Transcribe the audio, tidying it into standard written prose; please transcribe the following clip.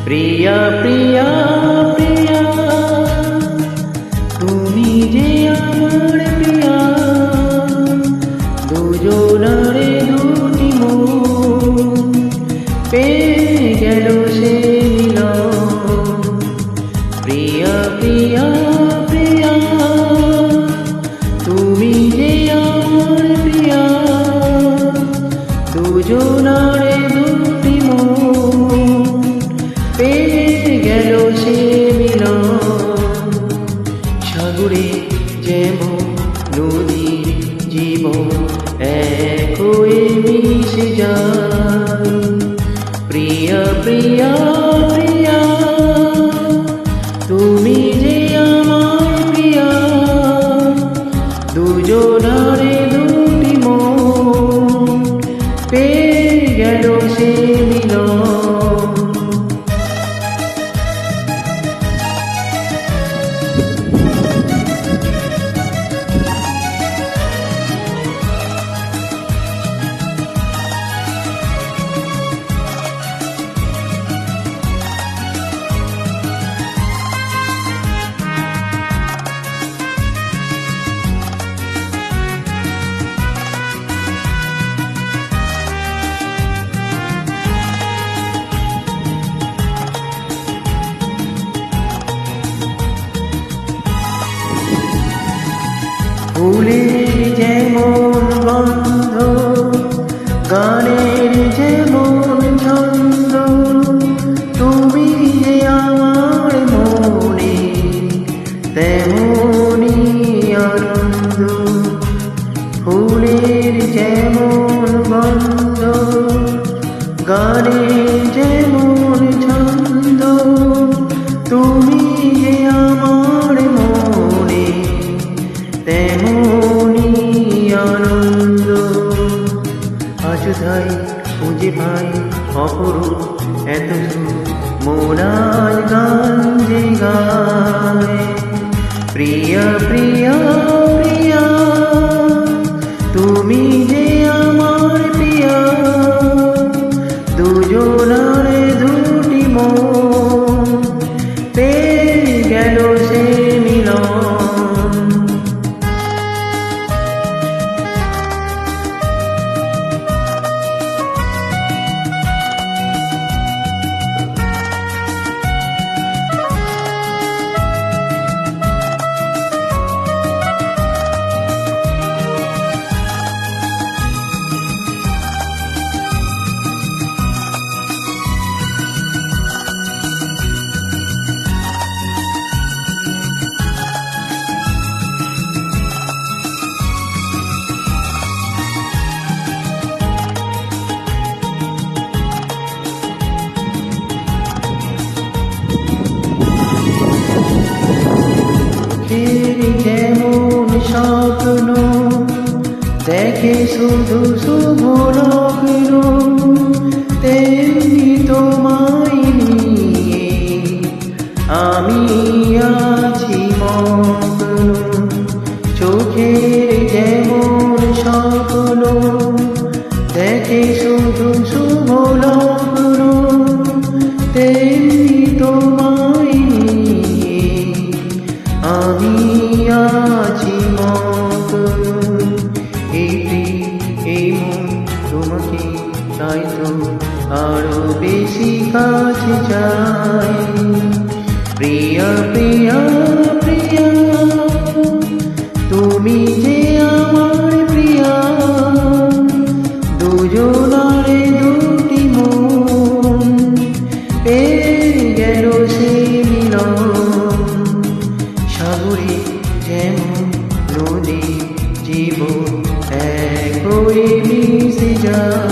প্রিয়া প্রিয়া প্রিয়া তুমি যে আমার প্রিয়া, দুজনারে দুটি মন পেয়ে গেল সে মিলন। প্রিয়া প্রিয়া প্রিয়া তুমি যে আমার প্রিয়া, দুজনারে দুটি মন পেয়ে গেল সে মিলন। সাগরে যেমন নদীর জীবন এক হয়ে মিশে যায়। প্রিয়া প্রিয়া প্রিয়া তুমি যে আমার প্রিয়া, দুজনারে দুটি মন পেয়ে গেল সে মিলন। ফুলের যেমন গন্ধ, গানের যেমন ছন্দ, তুমি যে আমার মনে তেমনি আনন্দ। ফুলের যেমন গন্ধ, গানের যেমন ছন্দ, তুমি যে আমার মনে তেমনি আনন্দ। আজ তাই খুঁজে পাই অপরূপ এত মোরাল গান যে গায়। প্রিয়া প্রিয়া প্রিয়া তুমি যে আমার প্রিয়া, দুজনারে দুটি মন পেয়ে গেল সে মিলন। যেমন স্বপ্ন দেখে শুধু শুভ লগ্ন, তেমনি তোমায় নিয়ে আমি আছি মগ্ন। চোখের যেমন স্বপ্ন দেখে শুধু শুভ লগ্ন, তেমনি তোমায় নিয়ে আমি আছি মগ্ন। এই মন তোমাকে চাই তো আরো বেশি কাছে চাই। প্রিয়া প্রিয়া প্রিয়া তুমি যে আমার প্রিয়া, দুজনারে দুটি মন পেয়ে গেল সে মিলন। সাগরে যেমন নদী জীবন এক হয়ে মিশে যায়।